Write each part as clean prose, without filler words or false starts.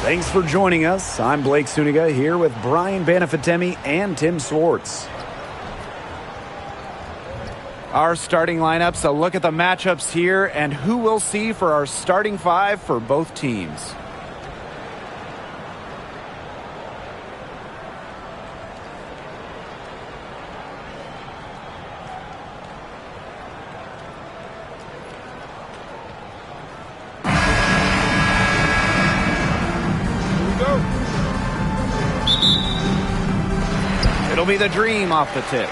Thanks for joining us. I'm Blake Suniga here with Brian Banafitemi and Tim Swartz. Our starting lineups, a look at the matchups here and who we'll see for our starting five for both teams. It'll be the Dream off the tip.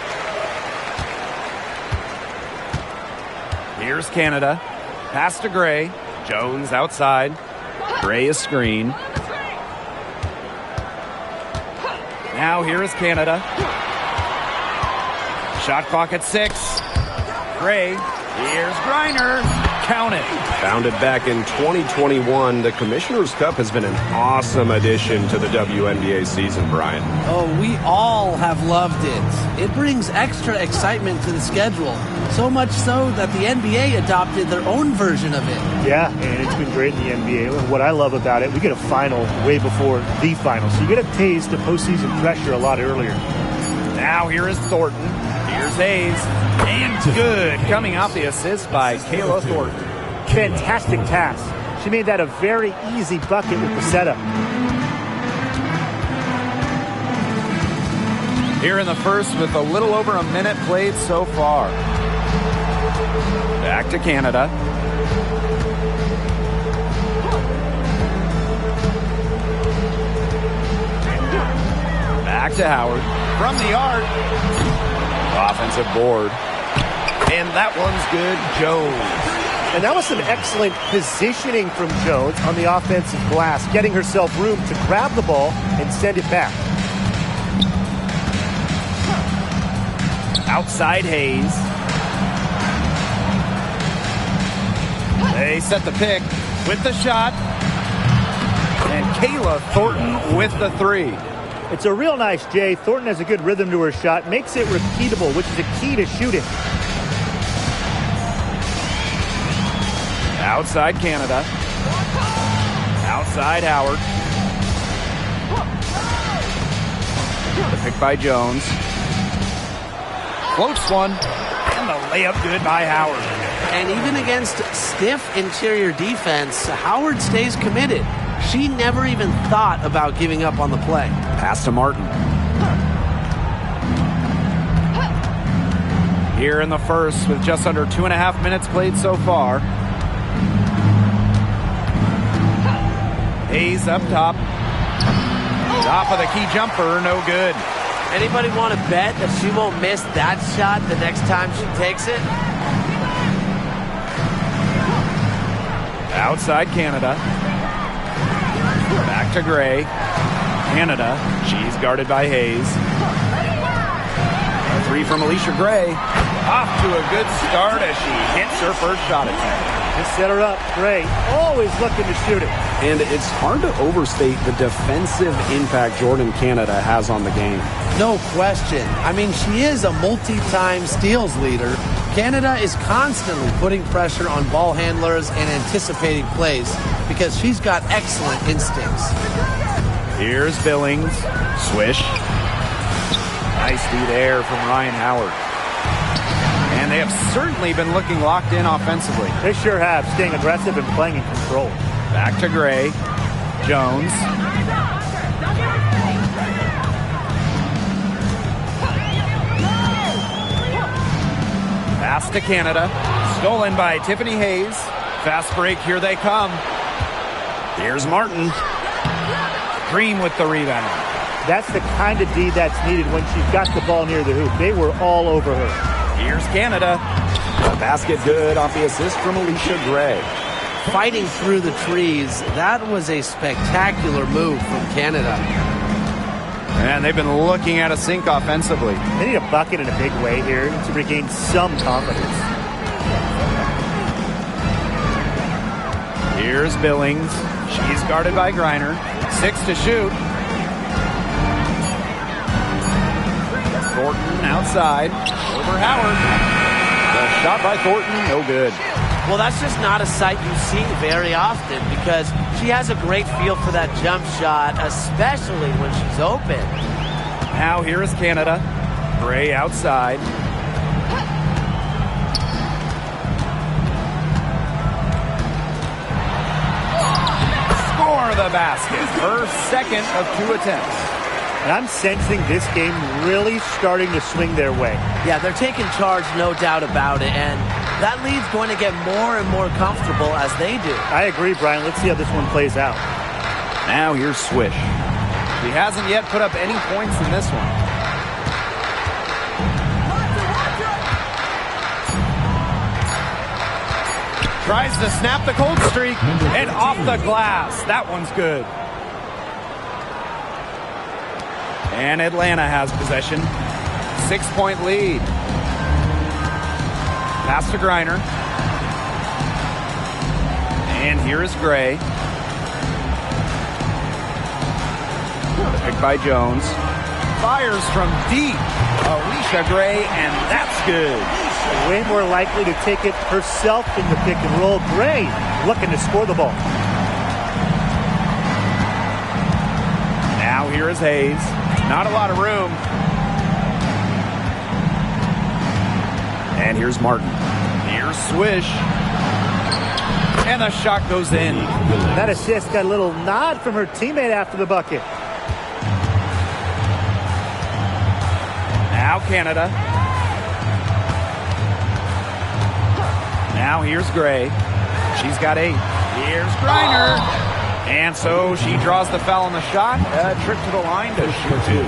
Here's Canada. Pass to Gray. Jones outside. Gray is screen. Now here is Canada. Shot clock at 6. Gray. Here's Griner. Count it. Founded back in 2021, the Commissioner's Cup has been an awesome addition to the WNBA season, Brian. Oh, we all have loved it. It brings extra excitement to the schedule. So much so that the NBA adopted their own version of it. Yeah, and it's been great in the NBA. What I love about it, we get a final way before the final. So you get a taste of postseason pressure a lot earlier. Now here is Thornton. Here's Hayes. And good. Coming off the assist by Kayla Thornton. Fantastic pass. She made that a very easy bucket with the setup. Here in the first with a little over a minute played so far. Back to Canada. Back to Howard. From the arc. Offensive board. And that one's good. Jones. And that was some excellent positioning from Jones on the offensive glass, getting herself room to grab the ball and send it back. Outside Hayes. They set the pick with the shot. And Kayla Thornton with the three. It's a real nice J. Thornton has a good rhythm to her shot, makes it repeatable, which is a key to shooting. Outside Canada. Outside Howard. The pick by Jones. Floats one. And the layup good by Howard. And even against stiff interior defense, Howard stays committed. She never even thought about giving up on the play. Pass to Martin. Here in the first with just under 2.5 minutes played so far. Hayes up top. Top of the key jumper, no good. Anybody want to bet that she won't miss that shot the next time she takes it? Outside Canada. Back to Gray. Canada. She's guarded by Hayes. A three from Alicia Gray. Off to a good start as she hits her first shot attempt. Just set her up. Gray always looking to shoot it. And it's hard to overstate the defensive impact Jordan Canada has on the game. No question. I mean, she is a multi-time steals leader. Canada is constantly putting pressure on ball handlers and anticipating plays because she's got excellent instincts. Here's Billings. Swish. Nice feed there from Ryan Howard. And they have certainly been looking locked in offensively. They sure have, staying aggressive and playing in control. Back to Gray. Jones. Pass to Canada. Stolen by Tiffany Hayes. Fast break, here they come. Here's Martin. Dream with the rebound. That's the kind of D that's needed when she's got the ball near the hoop. They were all over her. Here's Canada. The basket good off the assist from Alicia Gray. Fighting through the trees, that was a spectacular move from Canada. And they've been looking at a sink offensively. They need a bucket in a big way here to regain some confidence. Here's Billings. She's guarded by Griner. 6 to shoot. Thornton outside. Over Howard. The shot by Thornton, no good. Well, that's just not a sight you see very often because she has a great feel for that jump shot, especially when she's open. Now here is Canada. Gray outside. Score the basket. Her second of 2 attempts. And I'm sensing this game really starting to swing their way. Yeah, they're taking charge, no doubt about it, and that lead's going to get more and more comfortable as they do. I agree, Brian. Let's see how this one plays out. Now here's Swish. He hasn't yet put up any points in this one. Tries to snap the cold streak, and off the glass. That one's good. And Atlanta has possession. 6-point lead. Pass to Griner. And here is Gray. Picked by Jones. Fires from deep. Alicia Gray, and that's good. Way more likely to take it herself in the pick and roll. Gray looking to score the ball. Now here is Hayes. Not a lot of room. And here's Martin. Here's Swish. And the shot goes in. That assist got a little nod from her teammate after the bucket. Now Canada. Now here's Gray. She's got 8. Here's Griner. And so she draws the foul on the shot. A trip to the line to shoot 2.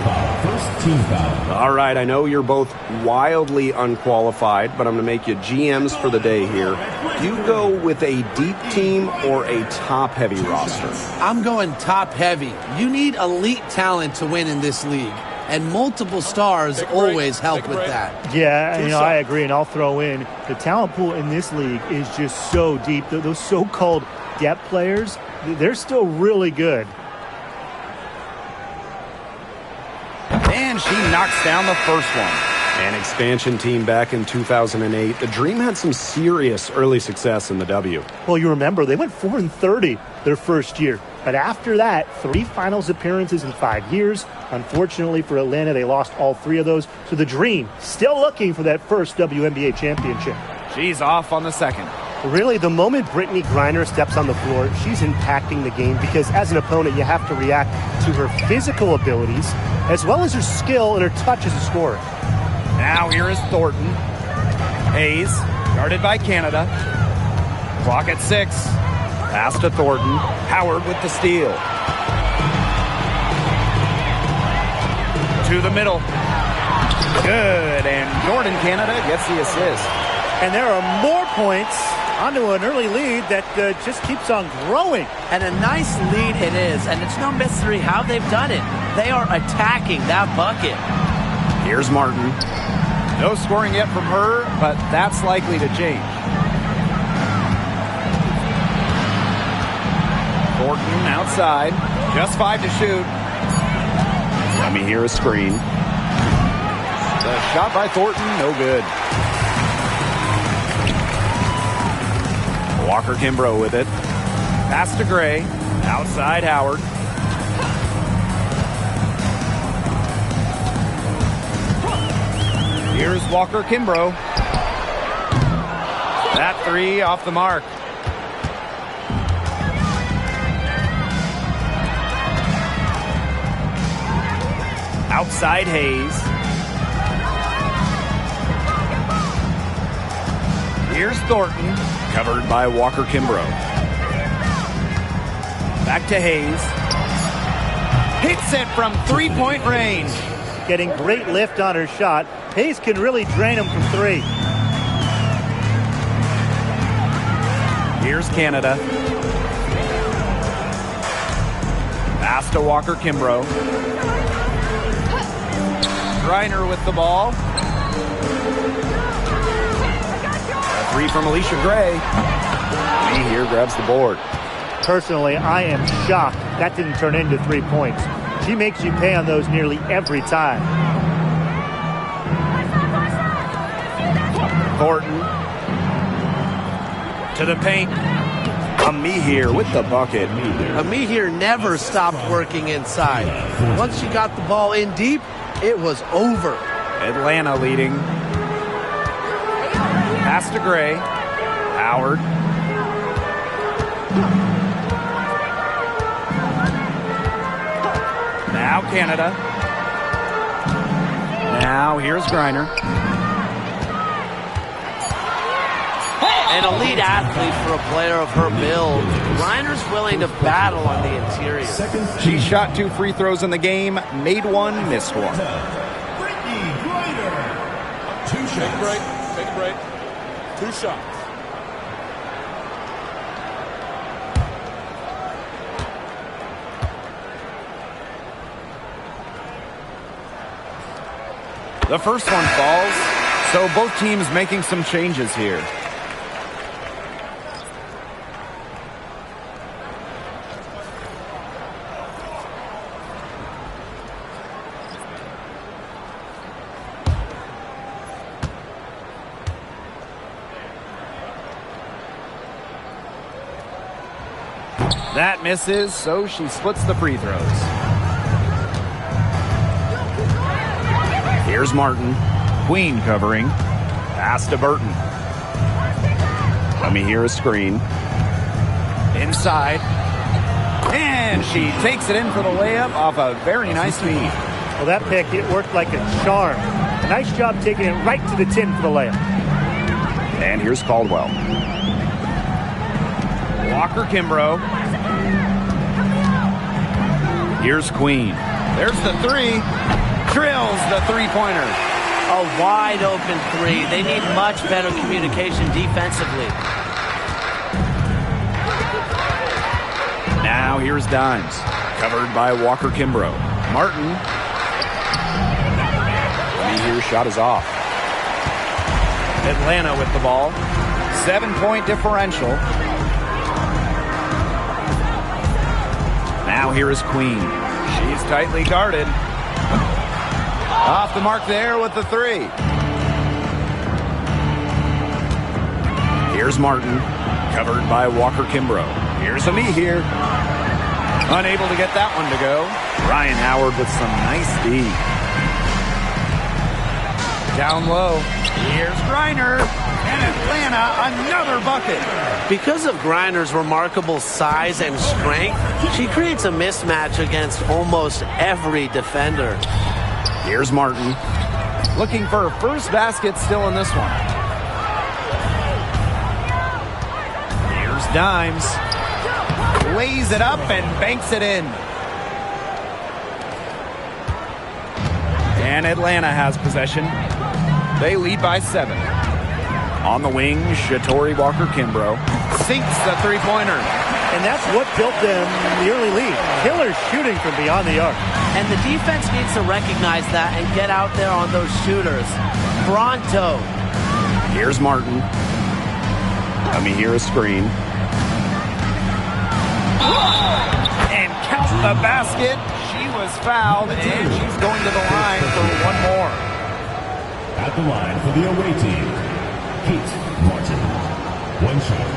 First team foul. All right, I know you're both wildly unqualified, but I'm going to make you GMs for the day here. Do you go with a deep team or a top-heavy roster? I'm going top-heavy. You need elite talent to win in this league, and multiple stars always help with that. Yeah, I agree, and I'll throw in the talent pool in this league is just so deep. Those so-called depth players, they're still really good. And she knocks down the first one. An expansion team back in 2008. The Dream had some serious early success in the W. Well, you remember, they went 4-30 their first year. But after that, 3 finals appearances in 5 years. Unfortunately for Atlanta, they lost all 3 of those. So the Dream still looking for that first WNBA championship. She's off on the second. Really, the moment Brittany Griner steps on the floor, she's impacting the game because as an opponent, you have to react to her physical abilities as well as her skill and her touch as a scorer. Now here is Thornton. Hayes, guarded by Canada. Clock at 6. Pass to Thornton. Howard with the steal. To the middle. Good, and Jordan Canada gets the assist. And there are more points onto an early lead that just keeps on growing. And a nice lead it is, and it's no mystery how they've done it. They are attacking that bucket. Here's Martin. No scoring yet from her, but that's likely to change. Thornton outside. Just 5 to shoot. Let me hear a screen. The shot by Thornton, no good. Walker Kimbrough with it. Pass to Gray. Outside Howard. Here's Walker Kimbrough. That 3 off the mark. Outside Hayes. Here's Thornton, covered by Walker Kimbrough. Back to Hayes. Hits it from 3-point range. Getting great lift on her shot. Hayes can really drain him from 3. Here's Canada. Pass to Walker Kimbrough. Griner with the ball. A 3 from Alicia Gray. Lee here grabs the board. Personally, I am shocked that didn't turn into 3 points. She makes you pay on those nearly every time. Thornton To the paint. Amihir with the bucket. Amihir never stopped working inside. Once she got the ball in deep, it was over. Atlanta leading. Pass to Gray. Howard. Now Canada. Now here's Griner. An elite athlete for a player of her build. Griner's willing to battle on the interior. She shot 2 free throws in the game, made 1, missed 1. Take a break. 2 shots. The first one falls, so both teams making some changes here. That misses, so she splits the free throws. Here's Martin. Queen covering. Pass to Burton. Let me hear a screen. Inside. And she takes it in for the layup off a very nice feed. Well, that pick, it worked like a charm. A nice job taking it right to the tin for the layup. And here's Caldwell. Walker Kimbrough. Here's Queen. There's the 3. Drills the three-pointer. A wide open 3. They need much better communication defensively. Now here's Dimes. Covered by Walker Kimbrough. Martin. Here shot is off. Atlanta with the ball. 7-point differential. Now here is Queen. She's tightly guarded. Off the mark there with the 3. Here's Martin. Covered by Walker Kimbrough. Here's Amihir. Unable to get that one to go. Ryan Howard with some nice D. Down low. Here's Griner. And Atlanta, another bucket. Because of Griner's remarkable size and strength, she creates a mismatch against almost every defender. Here's Martin. Looking for her first basket still in this one. Here's Dimes. Lays it up and banks it in. And Atlanta has possession. They lead by 7. On the wing, Shatori Walker Kimbrough sinks the three-pointer. And that's what built them the early lead. Killer shooting from beyond the arc. And the defense needs to recognize that and get out there on those shooters. Pronto. Here's Martin. Let me hear a screen. And count the basket. She was fouled, and she's going to the line for one more. At the line for the away team, Kate Martin. 1 shot.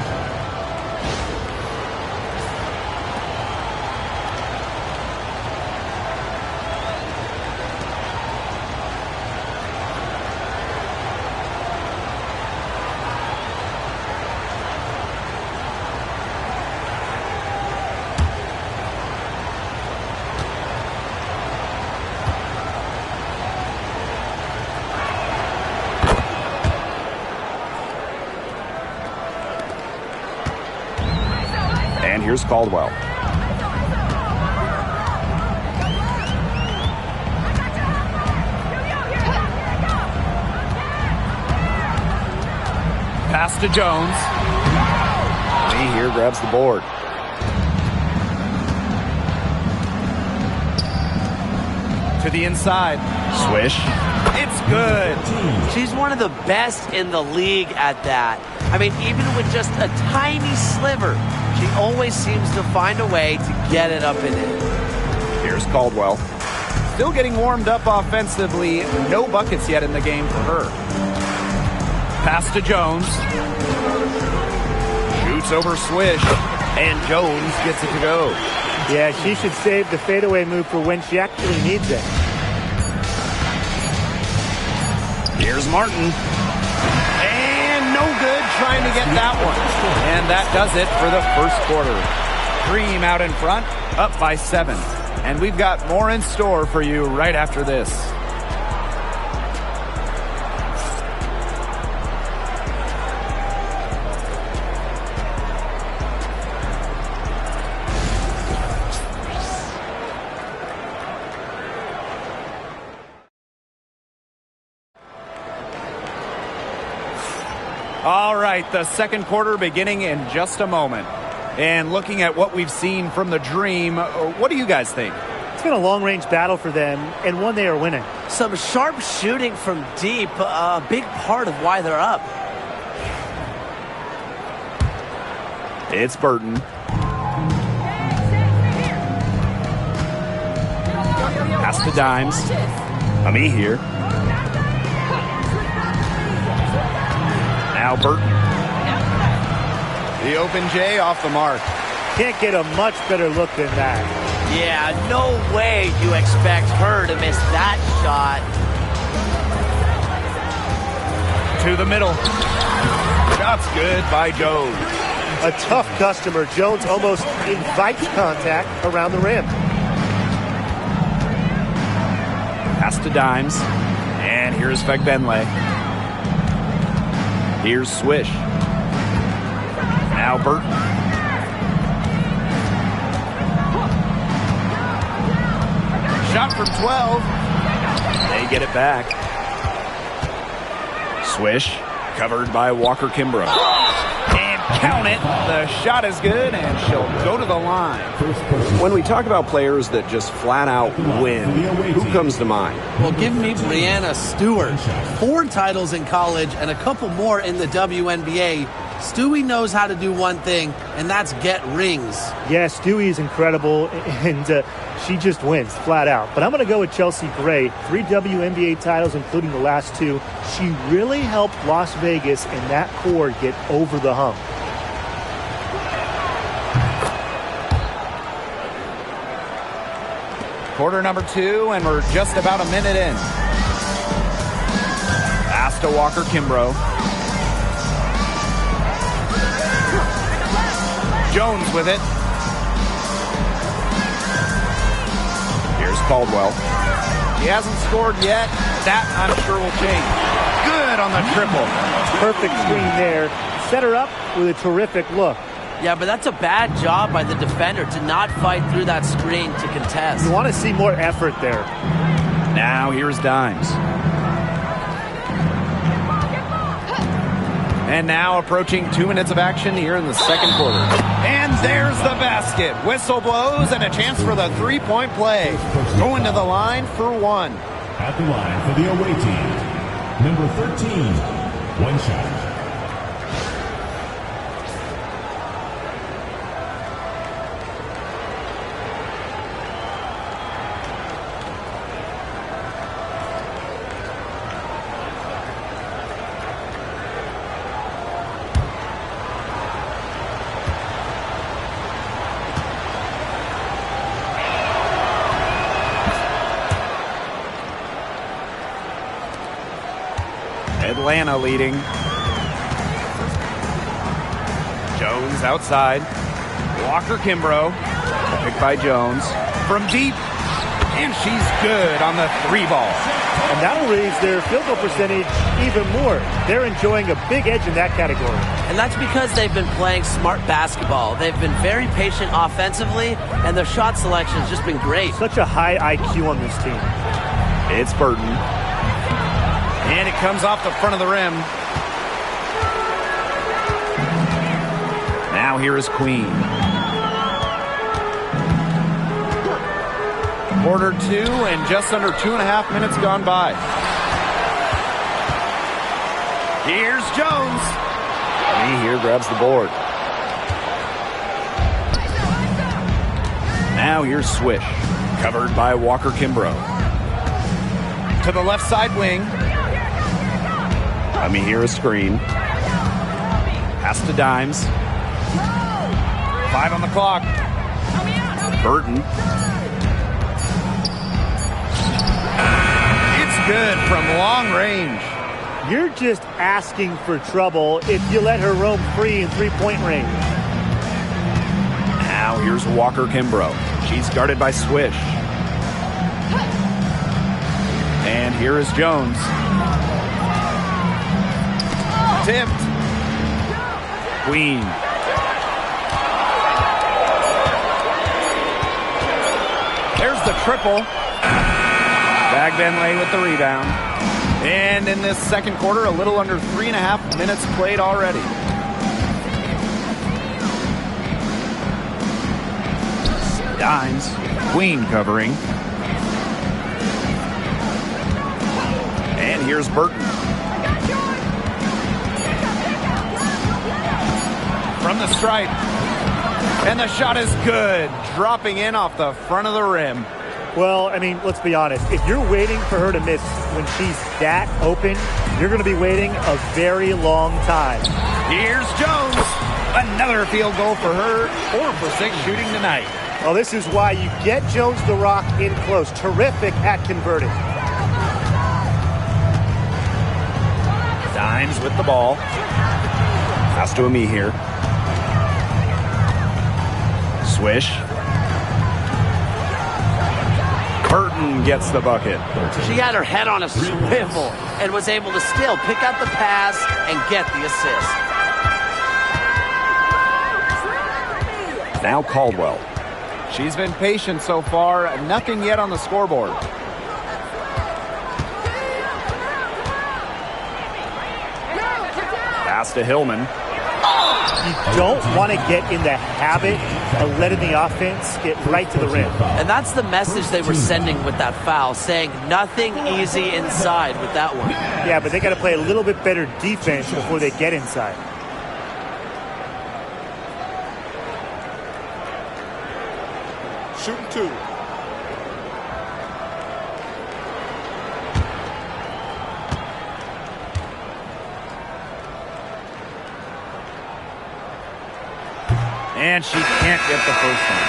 And here's Caldwell. Pass to Jones. Lee here grabs the board. To the inside. Swish. It's good. She's one of the best in the league at that. I mean, even with just a tiny sliver, she always seems to find a way to get it up and in. Here's Caldwell. Still getting warmed up offensively. No buckets yet in the game for her. Pass to Jones. Shoots over Swish, and Jones gets it to go. Yeah, she should save the fadeaway move for when she actually needs it. Here's Martin. And no good trying to get that one. And that does it for the first quarter. Dream out in front, up by 7. And we've got more in store for you right after this. All right, the second quarter beginning in just a moment. And looking at what we've seen from the Dream, what do you guys think? It's been a long-range battle for them, and one they are winning. Some sharp shooting from deep, a big part of why they're up. It's Burton. Pass to Dimes. Ami here. Now Burton. The open J off the mark. Can't get a much better look than that. Yeah, no way you expect her to miss that shot. To the middle. Shot's good by Jones. A tough customer. Jones almost invites contact around the rim. Pass to Dimes. And here's Fegbenle. Here's Swish. Now Burton. Shot from 12. They get it back. Swish. Covered by Walker Kimbrough. And count it. The shot is good, and she'll go to the line. When we talk about players that just flat out win, who comes to mind? Well, give me Breanna Stewart. 4 titles in college and a couple more in the WNBA. Stewie knows how to do one thing, and that's get rings. Yeah, Stewie is incredible, and she just wins flat out. But I'm going to go with Chelsea Gray. 3 WNBA titles, including the last 2. She really helped Las Vegas and that core get over the hump. Quarter number 2, and we're just about a minute in. Pass to Walker Kimbrough. Jones with it. Here's Caldwell. He hasn't scored yet. That, I'm sure, will change. Good on the triple. Perfect screen there. Set her up with a terrific look. Yeah, but that's a bad job by the defender to not fight through that screen to contest. You want to see more effort there. Now here's Dimes. And now approaching 2 minutes of action here in the second quarter. And there's the basket. Whistle blows and a chance for the three-point play. Going to the line for 1. At the line for the away team, number 13, one shot. Atlanta leading. Jones outside. Walker Kimbrough. Picked by Jones. From deep. And she's good on the 3-ball. And that'll raise their field goal percentage even more. They're enjoying a big edge in that category. And that's because they've been playing smart basketball. They've been very patient offensively, and their shot selection has just been great. Such a high IQ on this team. It's Burton. And it comes off the front of the rim. Now here is Queen. Quarter 2 and just under 2.5 minutes gone by. Here's Jones. He here grabs the board. Now here's Swish. Covered by Walker Kimbrough. To the left side wing. Here a screen. Pass to Dimes. 5 on the clock. Burton. It's good from long range. You're just asking for trouble if you let her roam free in three-point range. Now here's Walker Kimbrough. She's guarded by Swish. And here is Jones. Tipped. Queen. There's the triple. Bag Benlay with the rebound. And in this second quarter, a little under 3.5 minutes played already. Dimes. Queen covering. And here's Burton. From the stripe. And the shot is good. Dropping in off the front of the rim. Well, I mean, let's be honest. If you're waiting for her to miss when she's that open, you're going to be waiting a very long time. Here's Jones. Another field goal for her. 4 for 6 shooting tonight. Well, this is why you get Jones the Rock in close. Terrific at converting. Dimes with the ball. Pass to Ami here. Swish. Burton gets the bucket. She had her head on a swivel and was able to still pick up the pass and get the assist. Now Caldwell. She's been patient so far. Nothing yet on the scoreboard. Pass to Hillman. You don't want to get in the habit of letting the offense get right to the rim. And that's the message they were sending with that foul, saying nothing easy inside with that one. Yeah, but they got to play a little bit better defense before they get inside. Shooting 2. And she can't get the first one.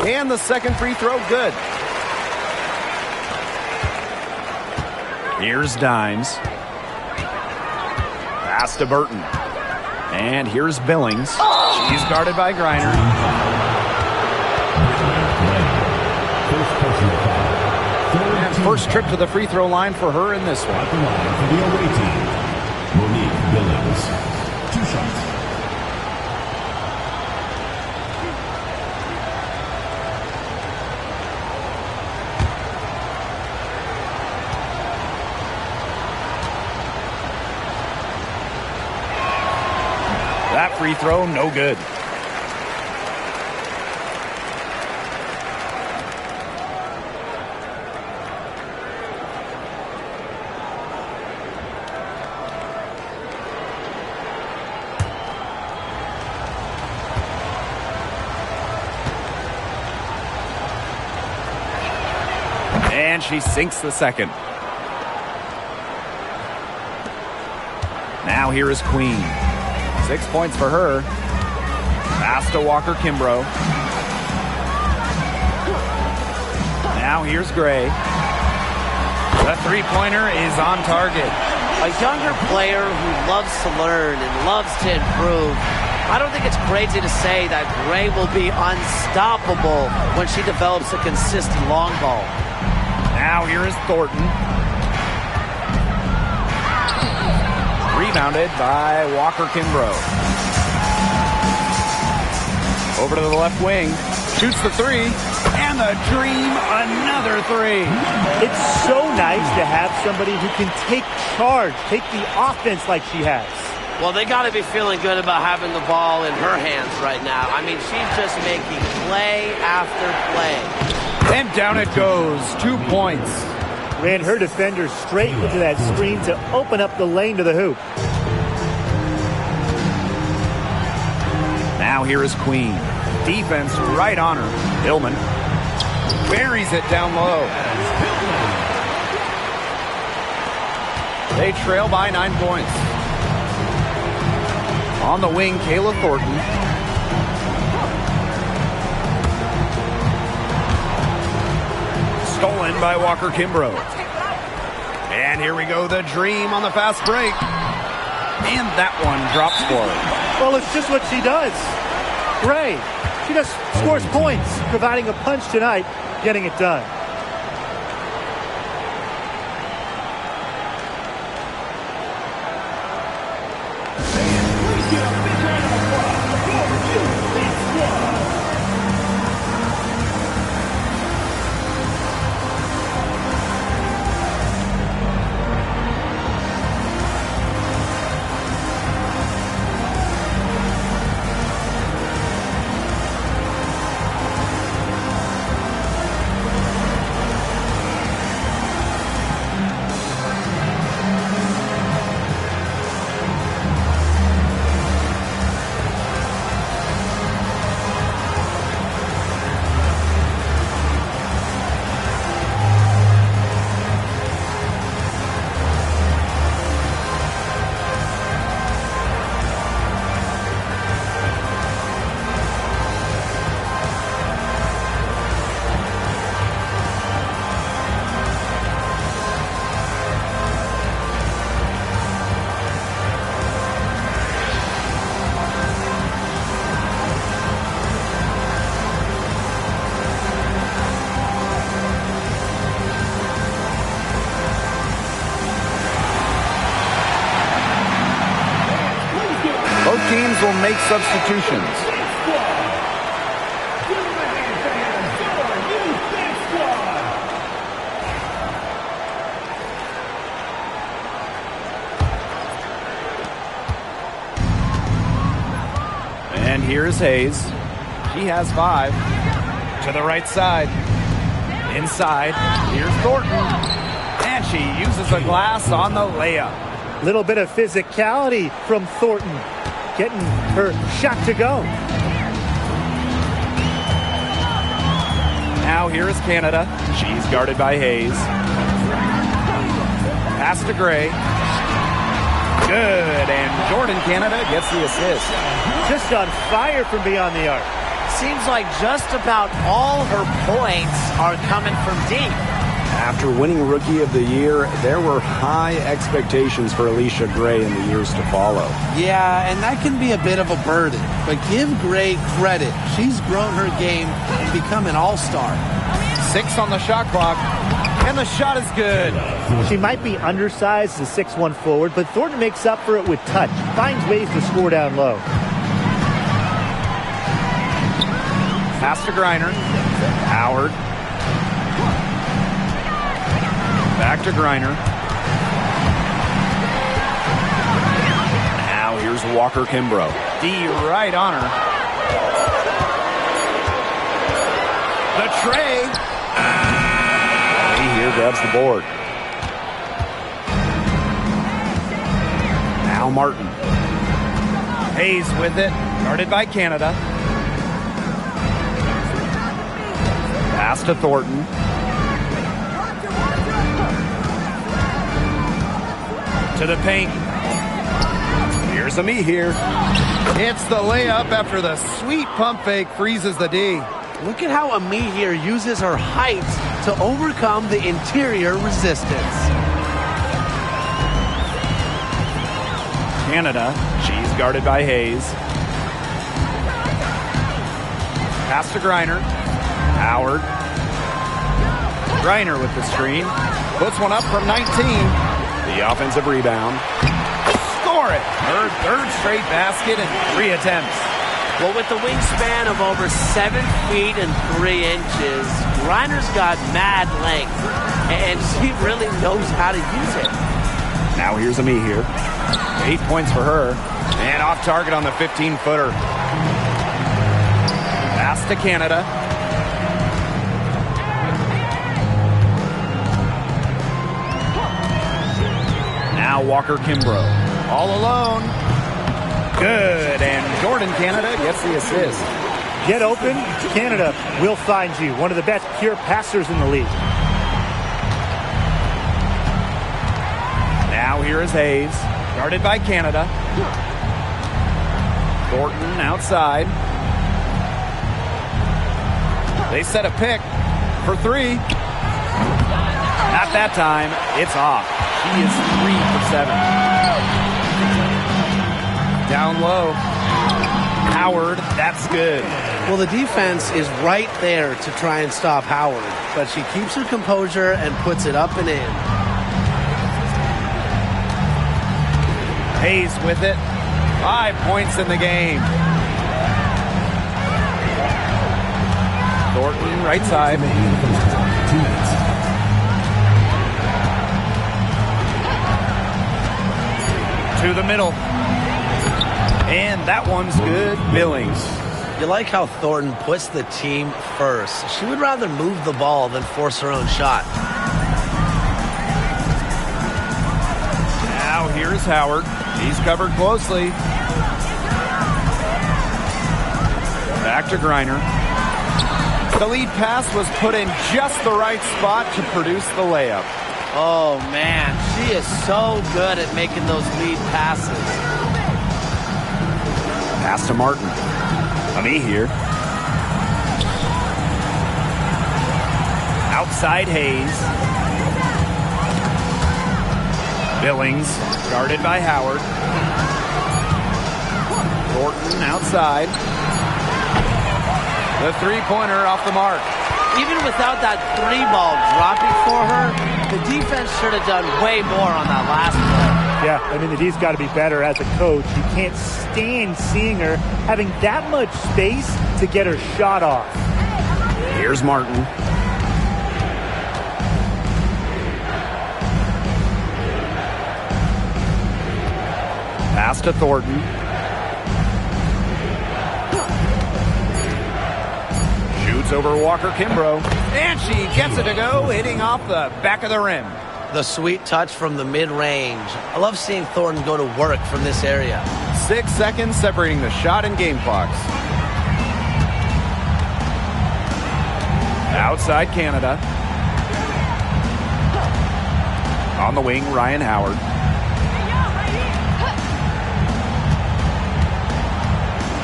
And the second free throw, good. Here's Dimes. Pass to Burton. And here's Billings. She's guarded by Griner. And first trip to the free throw line for her in this one. For the away team, Monique Billings. 2 shots. That free throw, no good. And she sinks the second. Now here is Queen. 6 points for her. Pass to Walker Kimbrough. Now here's Gray. The three-pointer is on target. A younger player who loves to learn and loves to improve. I don't think it's crazy to say that Gray will be unstoppable when she develops a consistent long ball. Now here is Thornton. Rebounded by Walker Kimbrough. Over to the left wing. Shoots the three. And the Dream, another three. It's so nice to have somebody who can take charge, take the offense like she has. Well, they got to be feeling good about having the ball in her hands right now. I mean, she's just making play after play. And down it goes. 2 points. Ran her defender straight into that screen to open up the lane to the hoop. Now here is Queen. Defense right on her. Hillman buries it down low. They trail by 9 points. On the wing, Kayla Thornton. Stolen by Walker Kimbrough. And here we go, the Dream on the fast break. And that one drops for her. Well, it's just what she does. Gray, she just scores points, providing a punch tonight, getting it done. Both teams will make substitutions. And here's Hayes. She has 5. To the right side. Inside. Here's Thornton. And she uses a glass on the layup. Little bit of physicality from Thornton, getting her shot to go. Now here is Canada. She's guarded by Hayes. Pass to Gray. Good, and Jordan Canada gets the assist. Just on fire from beyond the arc. Seems like just about all her points are coming from deep. After winning Rookie of the Year, there were high expectations for Alicia Gray in the years to follow. Yeah, and that can be a bit of a burden. But give Gray credit. She's grown her game and become an all-star. 6 on the shot clock, and the shot is good. She might be undersized as a 6'1" forward, but Thornton makes up for it with touch. Finds ways to score down low. Pass to Griner. Howard. Back to Griner. Now here's Walker Kimbrough. D right on her. The tray. He here grabs the board. Now Martin. Hayes with it. Guarded by Canada. Pass to Thornton. To the paint. Here's a me here. It's the layup after the sweet pump fake freezes the D. Look at how Ami here uses her height to overcome the interior resistance. Canada, she's guarded by Hayes. Pass to Griner. Howard. Griner with the screen. Puts one up from 19. The offensive rebound. Score it! Her third straight basket in 3 attempts. Well, with the wingspan of over 7 feet and 3 inches, Griner's got mad length, and she really knows how to use it. Now here's a me here. 8 points for her. And off target on the 15-footer. Pass to Canada. Now Walker Kimbrough. All alone. Good. And Jordan Canada gets the assist. Get open, Canada will find you. One of the best pure passers in the league. Now here is Hayes. Guarded by Canada. Thornton outside. They set a pick for three. Not that time. It's off. He is 3 for 7. Down low. Howard, that's good. Well, the defense is right there to try and stop Howard, but she keeps her composure and puts it up and in. Hayes with it. 5 points in the game. Thornton, right side. To the middle. And that one's good. Billings. You like how Thornton puts the team first. She would rather move the ball than force her own shot. Now here's Howard. He's covered closely. Back to Griner. The lead pass was put in just the right spot to produce the layup. Oh, man. She is so good at making those lead passes. Pass to Martin. Me here. Outside Hayes. Billings, guarded by Howard. Thornton outside. The three-pointer off the mark. Even without that three ball dropping for her, the defense should have done way more on that last play. Yeah, I mean, the D's got to be better as a coach. You can't stand seeing her having that much space to get her shot off. Here's Martin. Pass to Thornton. Shoots over Walker Kimbrough. And she gets it to go, hitting off the back of the rim. The sweet touch from the mid-range. I love seeing Thornton go to work from this area. 6 seconds separating the shot and game clocks. Outside Canada. On the wing, Ryan Howard.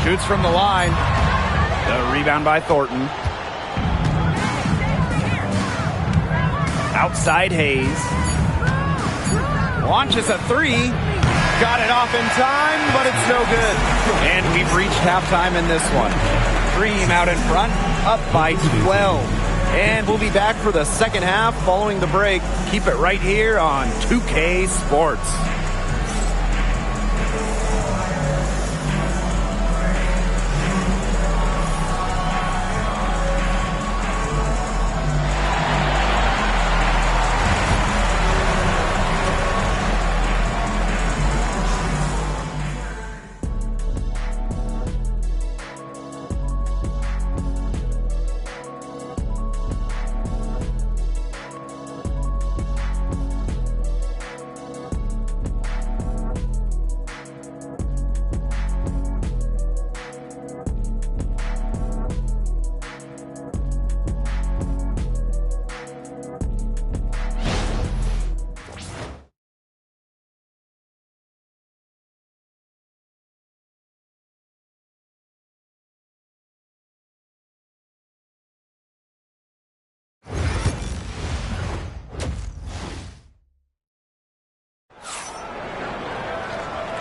Shoots from the line. The rebound by Thornton. Outside Hayes. Launches a three. Got it off in time, but it's no good. And we've reached halftime in this one. Dream out in front, up by 12. And we'll be back for the second half following the break. Keep it right here on 2K Sports.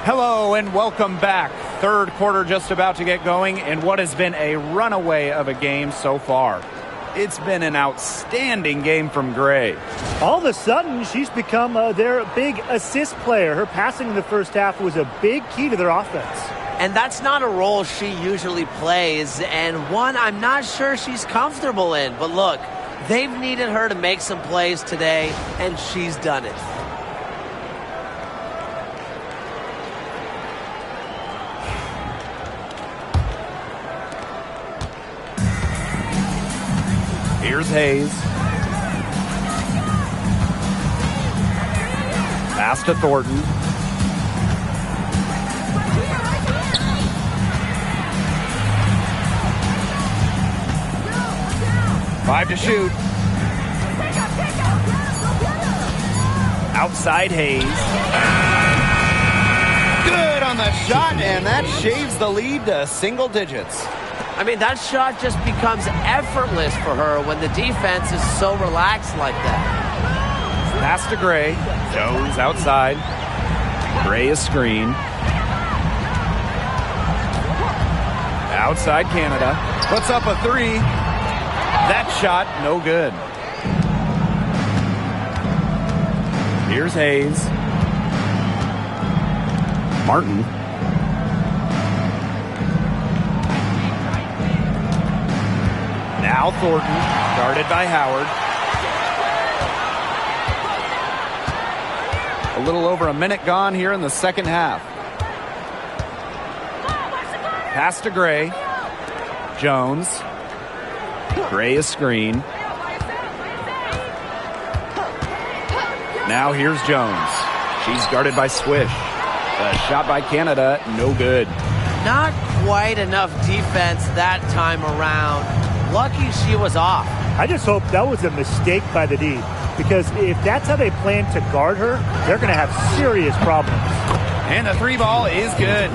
Hello and welcome back. Third quarter just about to get going in what has been a runaway of a game so far. It's been an outstanding game from Gray. All of a sudden, she's become their big assist player. Her passing in the first half was a big key to their offense. And that's not a role she usually plays, and one I'm not sure she's comfortable in. But look, they've needed her to make some plays today, and she's done it. Here's Hayes. Pass to Thornton. Five to shoot. Outside Hayes. Good on the shot, and that shaves the lead to single digits. I mean, that shot just becomes effortless for her when the defense is so relaxed like that. Pass to Gray. Jones outside. Gray is screen. Outside Canada. Puts up a three. That shot, no good. Here's Hayes. Martin. Now Thornton, guarded by Howard. A little over a minute gone here in the second half. Pass to Gray. Jones. Gray is screen. Now here's Jones. She's guarded by Swish. The shot by Canada, no good. Not quite enough defense that time around. Lucky she was off. I just hope that was a mistake by the D, because if that's how they plan to guard her, they're going to have serious problems. And the three ball is good.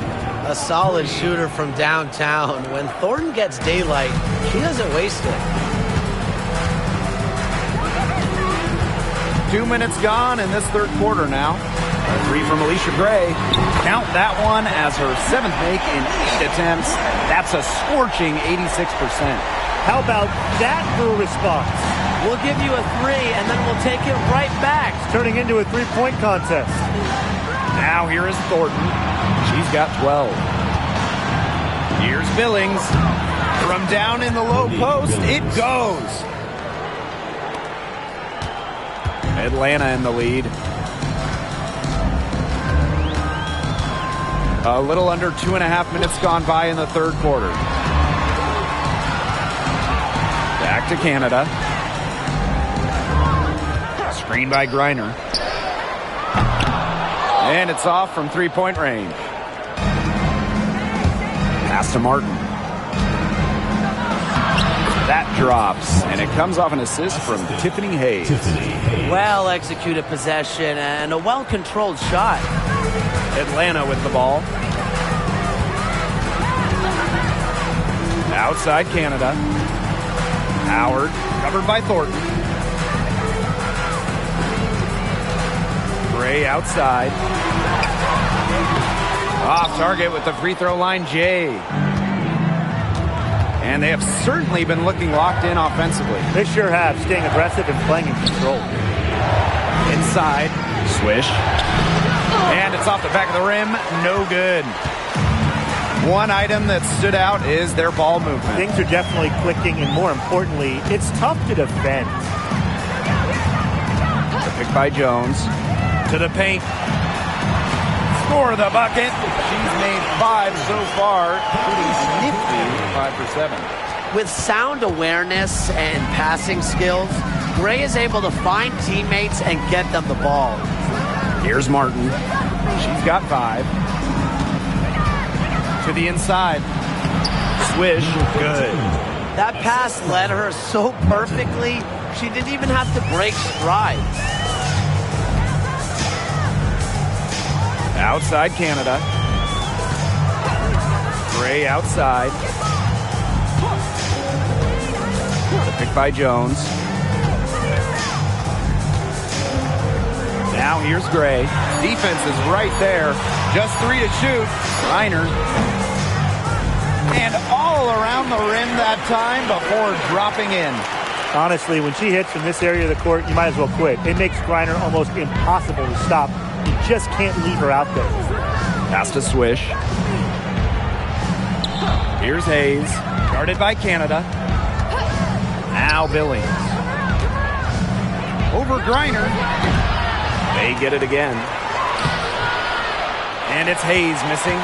A solid shooter from downtown. When Thornton gets daylight, she doesn't waste it. 2 minutes gone in this third quarter now. A three from Alicia Gray. Count that one as her seventh make in 8 attempts. That's a scorching 86%. How about that for a response? We'll give you a three, and then we'll take it right back. It's turning into a three-point contest. Now here is Thornton. She's got 12. Here's Billings. From down in the low post, it goes. Atlanta in the lead. A little under 2.5 minutes gone by in the third quarter. Back to Canada. Screen by Griner. And it's off from three-point range. Pass to Martin. That drops, and it comes off an assist from Tiffany Hayes. Well-executed possession and a well-controlled shot. Atlanta with the ball. Outside Canada. Howard, covered by Thornton. Gray outside. Off target with the free throw line, Jay. And they have certainly been looking locked in offensively. They sure have, staying aggressive and playing in control. Inside, swish. And it's off the back of the rim, no good. One item that stood out is their ball movement. Things are definitely clicking, and more importantly, it's tough to defend. The pick by Jones. To the paint. Score the bucket. She's made 5 so far, shooting nifty 5 for 7. With sound awareness and passing skills, Gray is able to find teammates and get them the ball. Here's Martin. She's got 5. To the inside. Swish. Good. That pass led her so perfectly, she didn't even have to break stride. Outside Canada. Gray outside. The pick by Jones. Now here's Gray. Defense is right there. Just 3 to shoot. Reiner. And all around the rim that time before dropping in. Honestly, when she hits from this area of the court, you might as well quit. It makes Griner almost impossible to stop. You just can't leave her out there. Pass to Swish. Here's Hayes. Guarded by Canada. Now Billings. Over Griner. They get it again. And it's Hayes missing.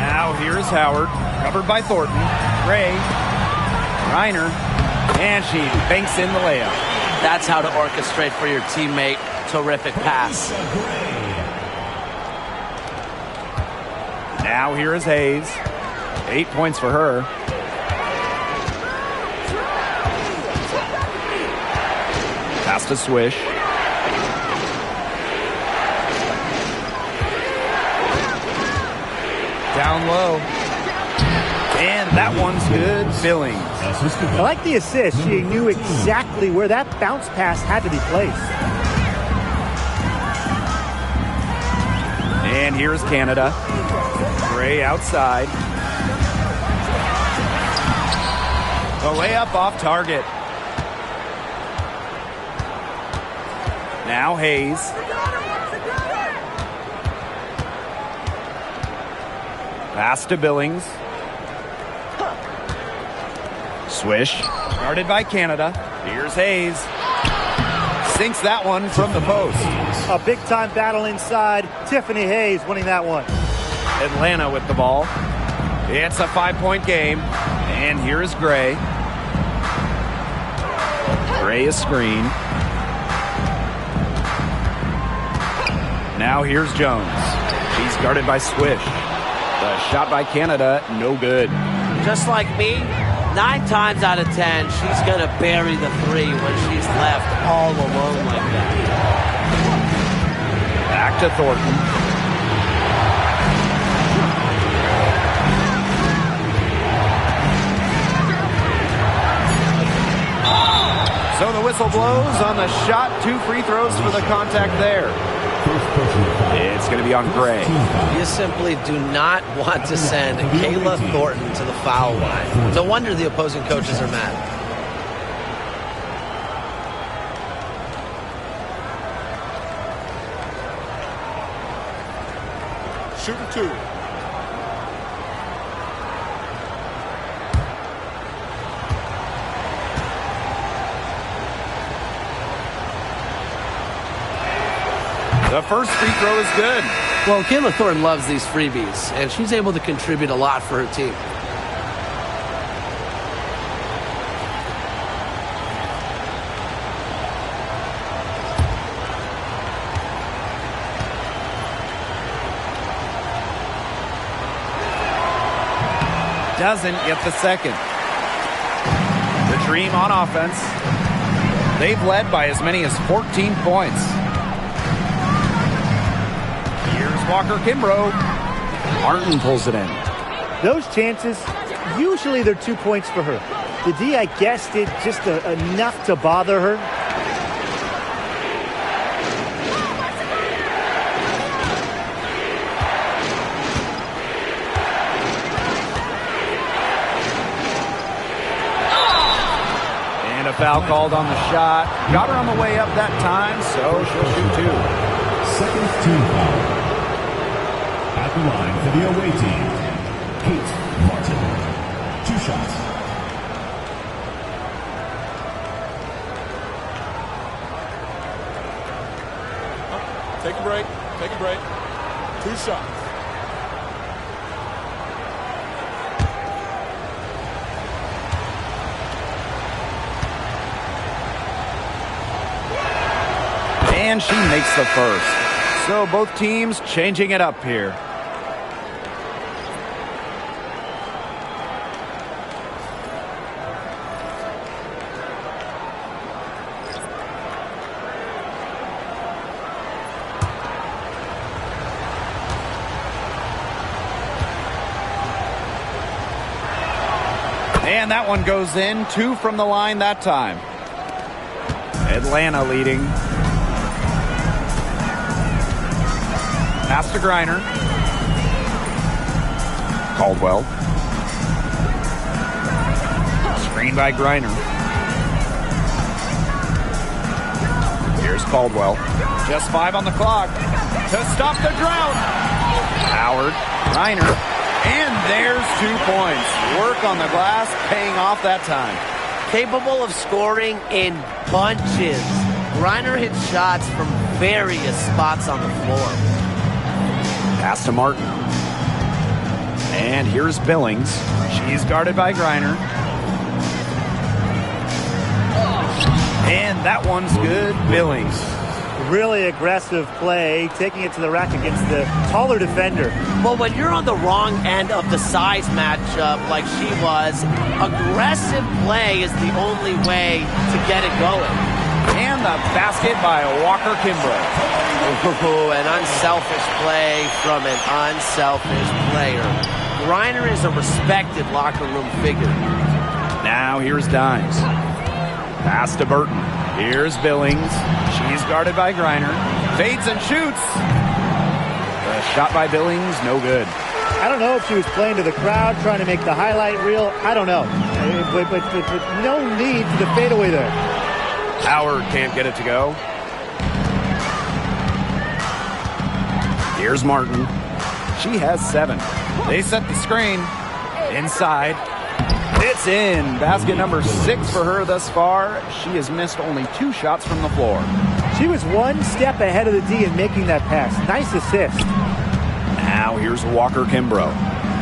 Now here's Howard. Covered by Thornton. Gray. Griner. And she banks in the layup. That's how to orchestrate for your teammate. Terrific pass. Now here is Hayes. 8 points for her. Pass to Swish. Down low. And that one's good. Billings. I like the assist. She knew exactly where that bounce pass had to be placed. And here's Canada. Gray outside. The layup off target. Now Hayes. Pass to Billings. Swish. Guarded by Canada. Here's Hayes. Sinks that one from the post. A big-time battle inside. Tiffany Hayes winning that one. Atlanta with the ball. It's a 5-point game. And here is Gray. Gray is screen. Now here's Jones. She's guarded by Swish. The shot by Canada, no good. Just like me, 9 times out of 10, she's going to bury the 3 when she's left all alone like that. Back to Thornton. So the whistle blows on the shot. 2 free throws for the contact there. It's going to be on Gray. You simply do not want to send Kayla Thornton to the foul line. No wonder the opposing coaches are mad. Shooting 2. The first free throw is good. Well, Kayla Thornton loves these freebies, and she's able to contribute a lot for her team. Doesn't get the second. The Dream on offense. They've led by as many as 14 points. Walker Kimbrough. Martin pulls it in. Those chances, usually they're 2 points for her. The D, I guess, did just enough to bother her. And a foul called on the shot. Got her on the way up that time, so she'll shoot 2. Second team foul. At the line for the away team, Kate Martin. 2 shots. Take a break. Take a break. 2 shots. And she makes the first. So both teams changing it up here. And that one goes in. 2 from the line that time. Atlanta leading. Pass to Griner. Caldwell. Screen by Griner. Here's Caldwell. Just 5 on the clock to stop the drought. Howard. Griner. And there's 2 points. Work on the glass, paying off that time. Capable of scoring in bunches. Griner hits shots from various spots on the floor. Pass to Martin. And here's Billings. She's guarded by Griner. And that one's good. Billings. Really aggressive play, taking it to the rack against the taller defender. Well, when you're on the wrong end of the size matchup like she was, aggressive play is the only way to get it going. And the basket by Walker Kimbrough. Ooh, an unselfish play from an unselfish player. Griner is a respected locker room figure. Now here's Dimes. Pass to Burton. Here's Billings. She's guarded by Griner. Fades and shoots. The shot by Billings, no good. I don't know if she was playing to the crowd, trying to make the highlight reel. I don't know. But no need for the fadeaway there. Howard can't get it to go. Here's Martin. She has 7. They set the screen. Inside. It's in. Basket number 6 for her thus far. She has missed only 2 shots from the floor. She was one step ahead of the D in making that pass. Nice assist. Now here's Walker Kimbrough.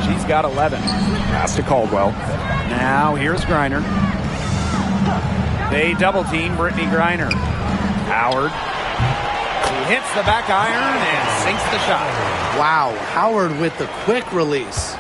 She's got 11. Pass to Caldwell. Now here's Griner. They double team Brittany Griner. Howard. She hits the back iron and sinks the shot. Wow, Howard with the quick release.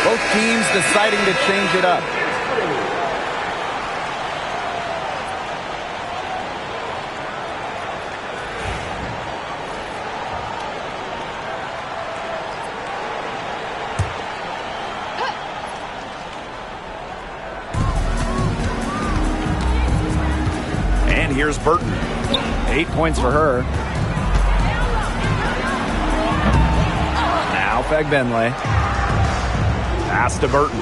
Both teams deciding to change it up. And here's Burton. 8 points for her. Now Fagbenle. Pass to Burton.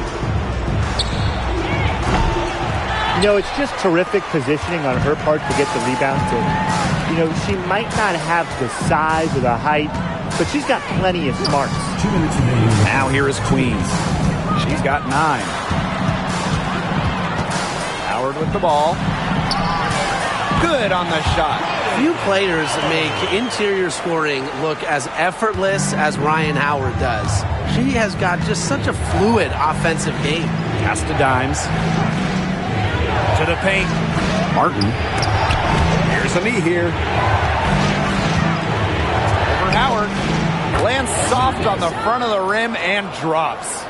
You know, it's just terrific positioning on her part to get the rebound. You know, she might not have the size or the height, but she's got plenty of smarts. 2 minutes remaining. Now here is Queens. She's got 9. Howard with the ball. Good on the shot. Few players make interior scoring look as effortless as Ryan Howard does. She has got just such a fluid offensive game. Pass to Dimes. To the paint. Martin. Here's a knee here. Over Howard. Lands soft on the front of the rim and drops.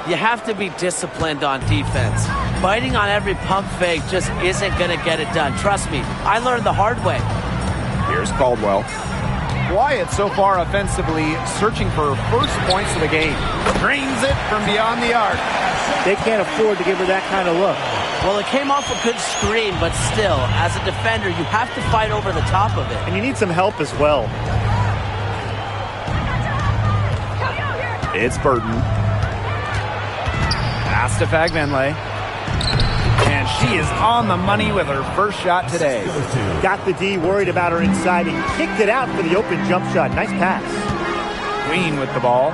You have to be disciplined on defense. Biting on every pump fake just isn't going to get it done. Trust me, I learned the hard way. Here's Caldwell. Wyatt so far offensively searching for first points of the game. Drains it from beyond the arc. They can't afford to give her that kind of look. Well, it came off a good screen, but still, as a defender, you have to fight over the top of it. And you need some help as well. It's Burton. Pass to Fagbenle. And she is on the money with her first shot today. Got the D worried about her inside and kicked it out for the open jump shot. Nice pass. Queen with the ball.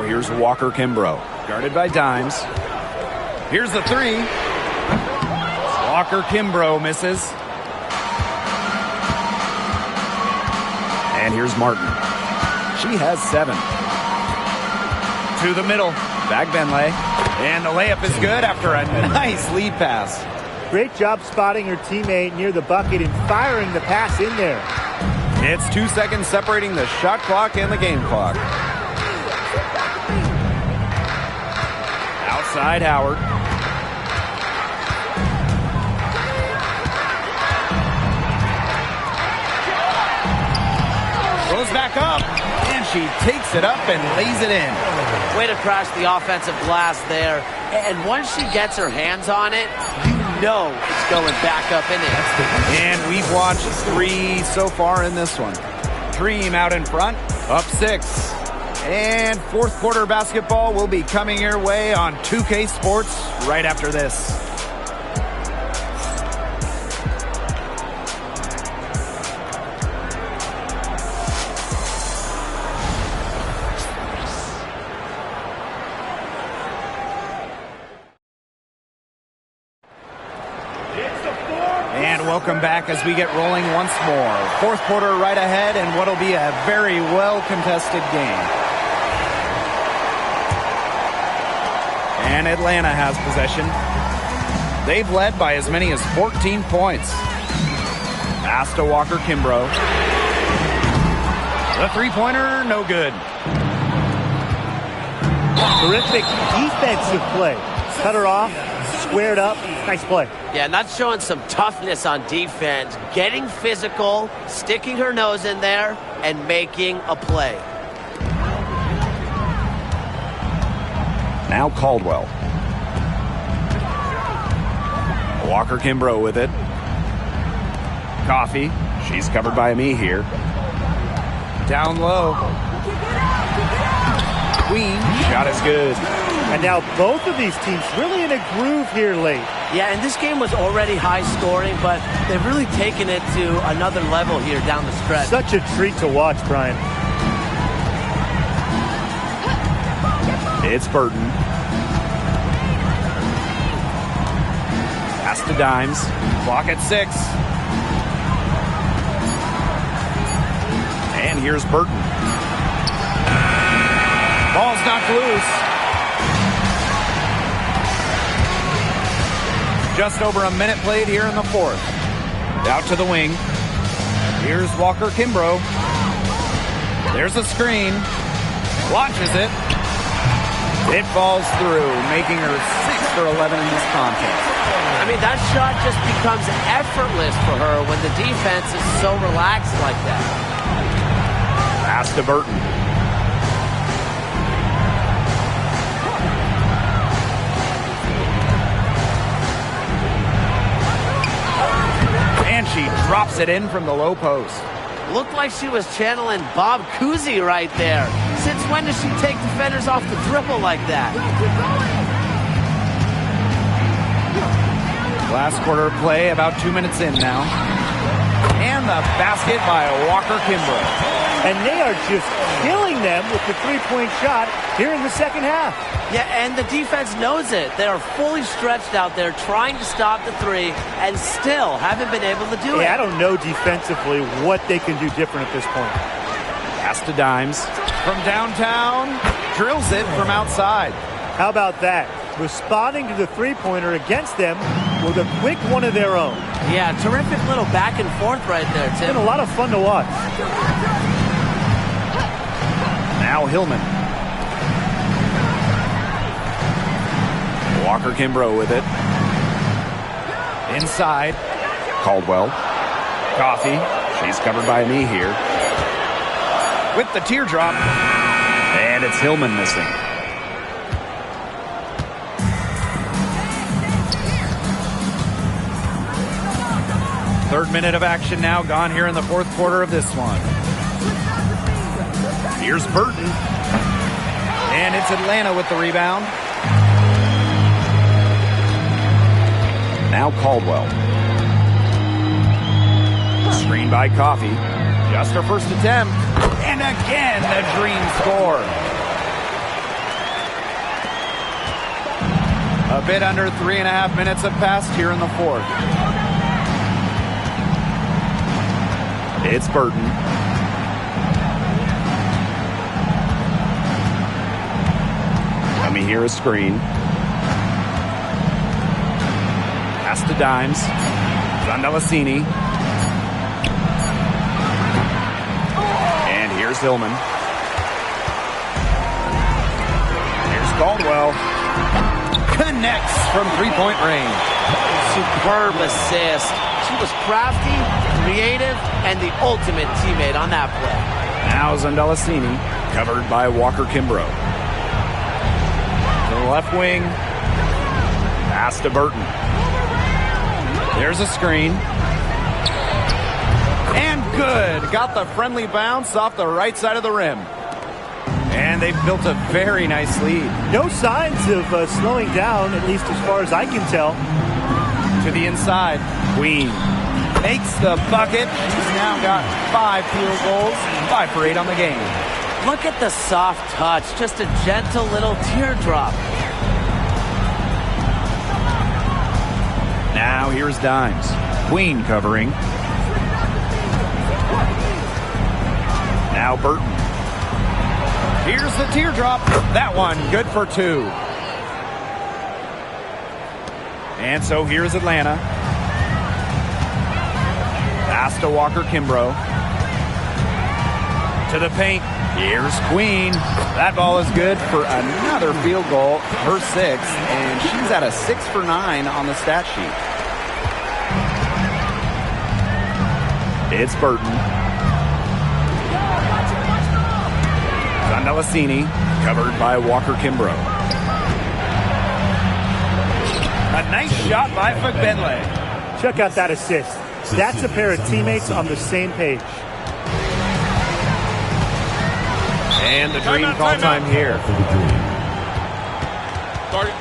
here's Walker Kimbrough, guarded by Dimes. Here's the three. Walker Kimbrough misses. And here's Martin. She has 7. To the middle. Back Benlay. And the layup is good after a nice lead pass. Great job spotting her teammate near the bucket and firing the pass in there. It's 2 seconds separating the shot clock and the game clock. Outside Howard. Goes back up, and she takes it up and lays it in. Way to crash the offensive glass there. And once she gets her hands on it, you know it's going back up in it. And we've watched 3 so far in this one. Dream out in front, up 6. And fourth quarter basketball will be coming your way on 2K Sports right after this. And welcome back as we get rolling once more. Fourth quarter right ahead, and what'll be a very well-contested game. And Atlanta has possession. They've led by as many as 14 points. Pass to Walker Kimbrough. The three-pointer, no good. Terrific defensive play. Cut her off, squared up. Nice play. Yeah, not showing some toughness on defense. Getting physical, sticking her nose in there, and making a play. Now Caldwell. Walker Kimbrough with it. Coffee. She's covered by me here. Down low. Queen. Shot is good. And now both of these teams really in a groove here late. Yeah, and this game was already high scoring, but they've really taken it to another level here down the stretch. Such a treat to watch, Brian. It's Burton. Pass to Dimes. Clock at 6. And here's Burton. Ball's knocked loose. Just over a minute played here in the fourth. Out to the wing. Here's Walker Kimbrough. There's a screen. Launches it. It falls through, making her 6 for 11 in this contest. I mean, that shot just becomes effortless for her when the defense is so relaxed like that. Pass to Burton. And she drops it in from the low post. Looked like she was channeling Bob Cousy right there. Since when does she take defenders off the dribble like that? Last quarter of play, about 2 minutes in now. And the basket by Walker Kimbrough. And they are just killing them with the three-point shot here in the second half. Yeah, and the defense knows it. They are fully stretched out there trying to stop the three and still haven't been able to do it. I don't know defensively what they can do different at this point. Pass to Dimes. From downtown, drills it from outside. How about that? Responding to the three-pointer against them with a quick one of their own. Yeah, terrific little back and forth right there, Tim. It's been a lot of fun to watch. Now Hillman. Walker Kimbrough with it. Inside. Caldwell. Coffee. She's covered by me here. With the teardrop. And it's Hillman missing. Third minute of action now gone here in the fourth quarter of this one. Here's Burton. And it's Atlanta with the rebound. Now Caldwell. Screen by Coffee. Just her first attempt. And again, the Dream score. A bit under 3.5 minutes have passed here in the fourth. It's Burton. Coming here a screen. Pass to Dimes. Zandalasini. And here's Hillman. Here's Caldwell. Connects from three-point range. Superb assist. She was crafty, creative, and the ultimate teammate on that play. Now Zandalasini, covered by Walker Kimbrough. To the left wing. Pass to Burton. There's a screen. And good. Got the friendly bounce off the right side of the rim. And they've built a very nice lead. No signs of slowing down, at least as far as I can tell. To the inside. Queen makes the bucket. She's now got 5 field goals, 5 for 8 on the game. Look at the soft touch. Just a gentle little teardrop. Now here's Dimes. Queen covering. Now Burton. Here's the teardrop. That one good for 2. And so here's Atlanta. Pass to Walker Kimbrough. To the paint. Here's Queen. That ball is good for another field goal, her 6th, and she's at a 6 for 9 on the stat sheet. It's Burton. Zandalasini, covered by Walker Kimbrough. A nice shot by Fagbenle. Check out that assist. That's a pair of teammates on the same page. And the Dream call time here. For the Dream. Target.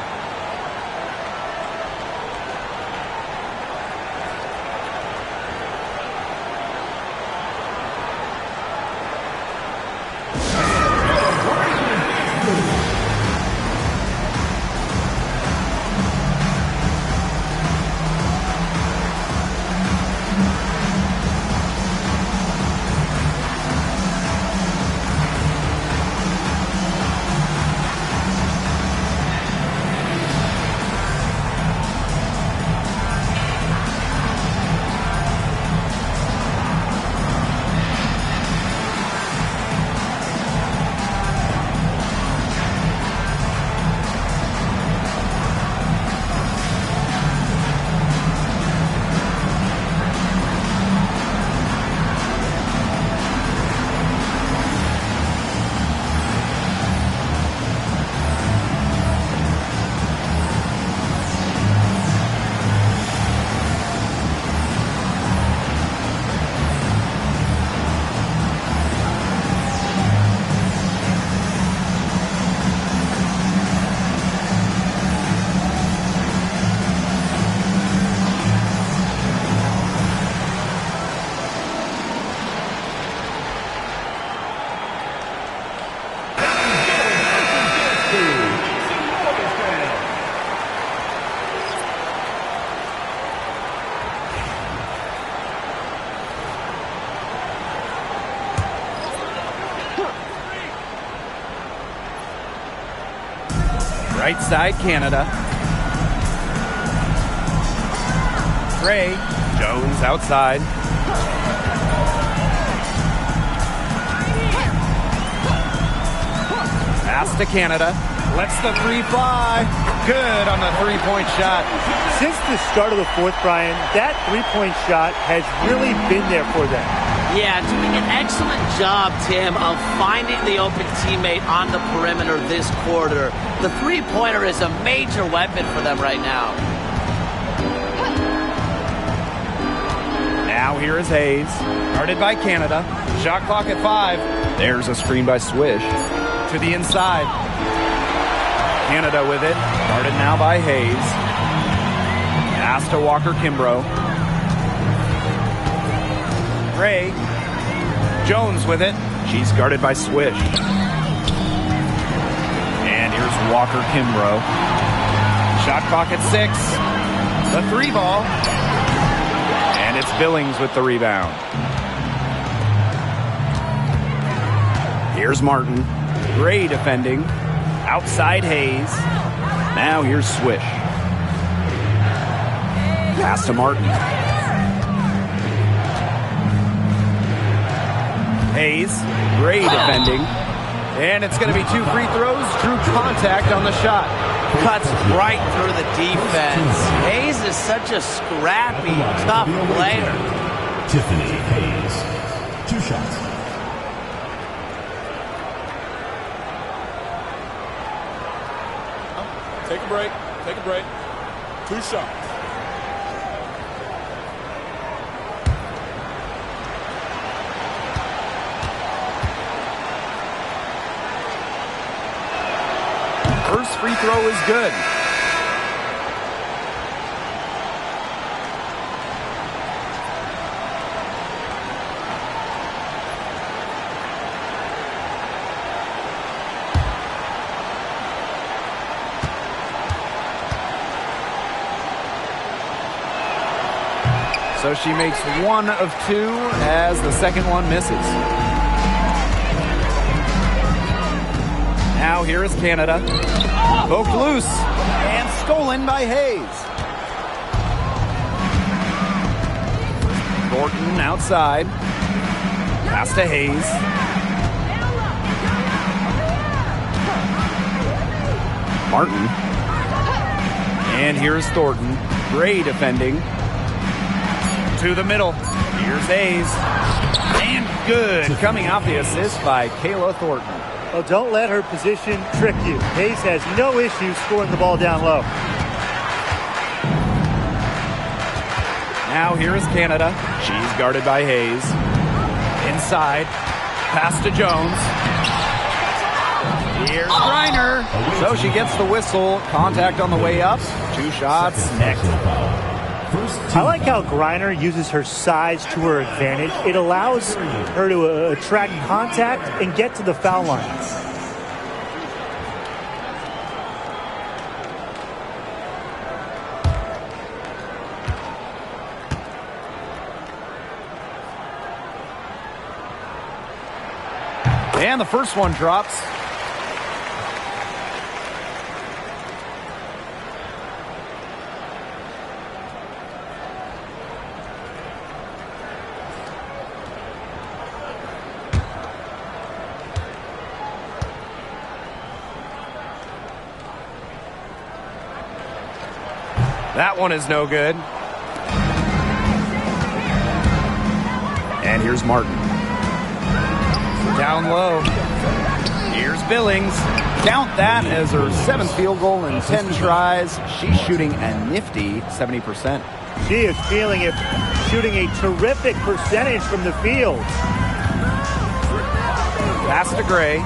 Right side, Canada. Gray. Jones outside. Pass to Canada. Lets the 3 fly. Good on the 3-point shot. Since the start of the fourth, Brian, that 3-point shot has really been there for them. Yeah, doing an excellent job, Tim, of finding the open teammate on the perimeter this quarter. The 3-pointer is a major weapon for them right now. Now here is Hayes. Guarded by Canada. Shot clock at 5. There's a screen by Swish. To the inside. Canada with it. Guarded now by Hayes. Pass to Walker Kimbrough. Gray. Jones with it. She's guarded by Swish. And here's Walker Kimbrough. Shot clock at 6. The 3 ball. And it's Billings with the rebound. Here's Martin. Gray defending. Outside Hayes. Now here's Swish. Pass to Martin. Hayes. Gray defending. And it's going to be 2 free throws. Drew contact on the shot. Cuts right through the defense. Hayes is such a scrappy, tough player. Tiffany Hayes. 2 shots. Take a break. Take a break. 2 shots. First free throw is good. So she makes 1 of 2 as the second one misses. Now here is Canada. Poked loose and stolen by Hayes. Thornton outside. Pass to Hayes. Martin. And here's Thornton. Gray defending. To the middle. Here's Hayes. And good. Coming off the assist by Kayla Thornton. Well, don't let her position trick you. Hayes has no issue scoring the ball down low. Now here is Canada. She's guarded by Hayes. Inside. Pass to Jones. Here's Griner. So she gets the whistle. Contact on the way up. 2 shots. Next. I like how Griner uses her size to her advantage. It allows her to attract contact and get to the foul line. And the first one drops. That one is no good. And here's Martin. Down low. Here's Billings. Count that as her 7th field goal in 10 tries. She's shooting a nifty 70%. She is feeling it, shooting a terrific percentage from the field. Pass to Gray.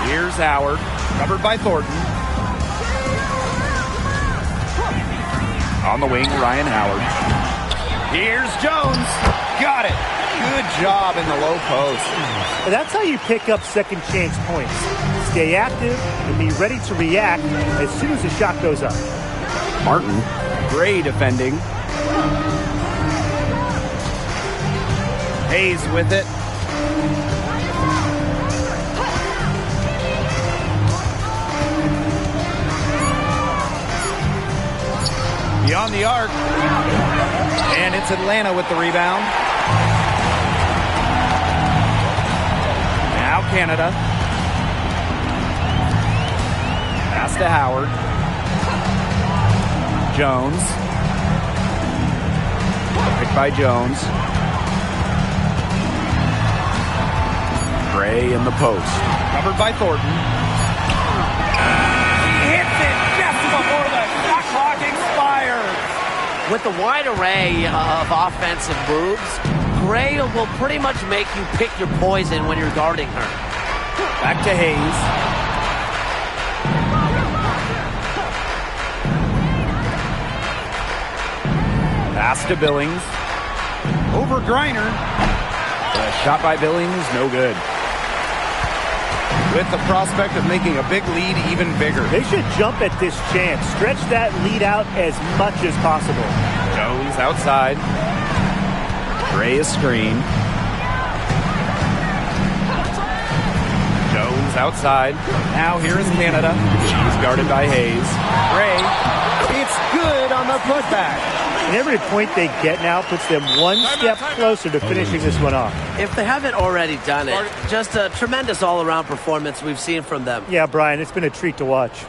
Here's Howard. Covered by Thornton. On the wing, Ryan Howard. Here's Jones. Got it. Good job in the low post. And that's how you pick up second chance points. Stay active and be ready to react as soon as the shot goes up. Martin. Gray defending. Hayes with it. Beyond the arc. And it's Atlanta with the rebound. Now Canada. Pass to Howard. Jones. Picked by Jones. Gray in the post. Covered by Thornton. Hits it just before the shot clock expires. With the wide array of offensive moves, Gray will pretty much make you pick your poison when you're guarding her. Back to Hayes. Pass to Billings. Over Griner. The shot by Billings, no good. with the prospect of making a big lead even bigger. They should jump at this chance. Stretch that lead out as much as possible. Jones outside. Gray is screened. Jones outside. Now here is Canada. She's guarded by Hayes. Gray. It's good on the putback. And every point they get now puts them one step closer to finishing this one off. If they haven't already done it, just a tremendous all-around performance we've seen from them. Yeah, Brian, it's been a treat to watch.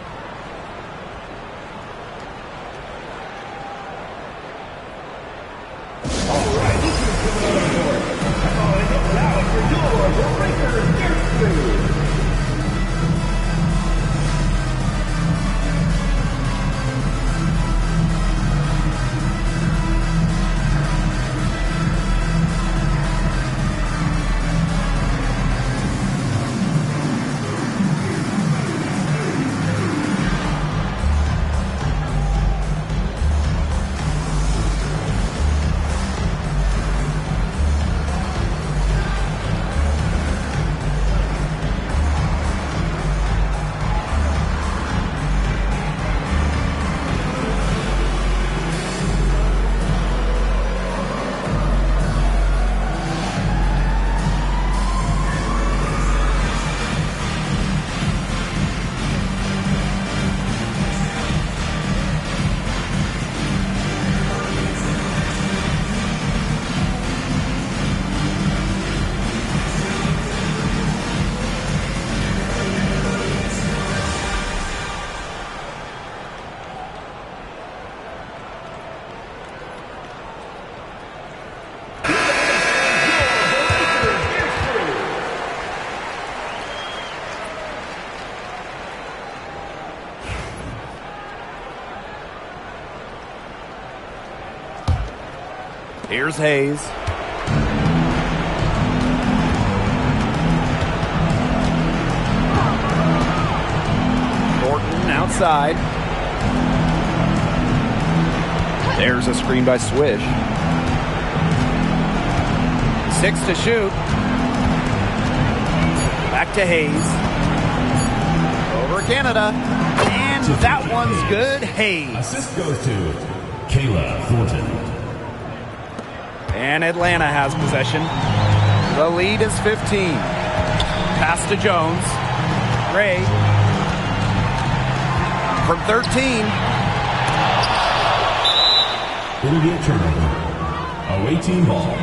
Here's Hayes. Thornton outside. There's a screen by Swish. 6 to shoot. Back to Hayes. Over Canada. And that one's good. Hayes. Assist goes to Kayla Thornton. And Atlanta has possession. The lead is 15. Pass to Jones. Gray. From 13. It'll be a turnover. Away team ball.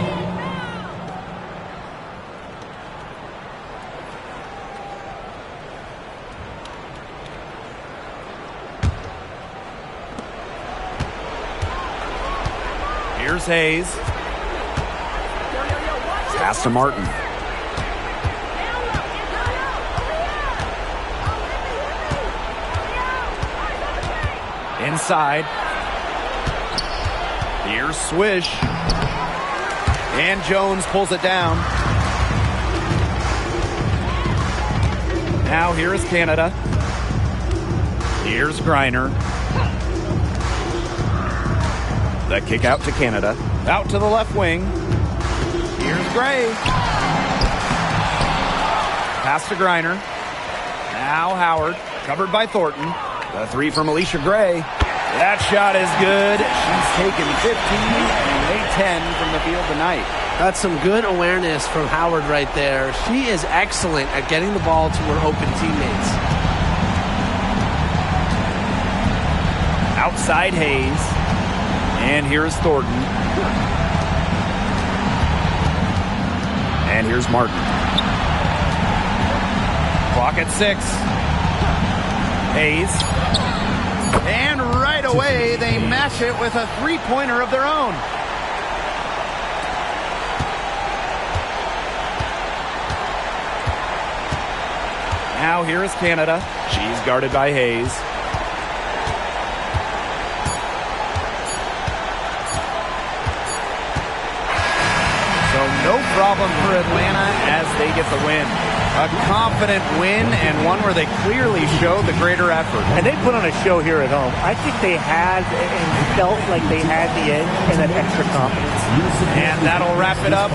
Here's Hayes. Pass to Martin. Inside. Here's Swish. And Jones pulls it down. Now here is Canada. Here's Griner. The kick out to Canada. Out to the left wing. Here's Gray. Pass to Griner. Now Howard. Covered by Thornton. The three from Alicia Gray. That shot is good. She's taken 15 and a 10 from the field tonight. That's some good awareness from Howard right there. She is excellent at getting the ball to her open teammates. Outside Hayes. And here's Thornton. And here's Martin. Clock at 6. Hayes. And right away, they match it with a three-pointer of their own. Now here is Canada. She's guarded by Hayes. So no problem for Atlanta as they get the win. A confident win and one where they clearly showed the greater effort. And they put on a show here at home. I think they had and felt like they had the edge and that extra confidence. And that'll wrap it up.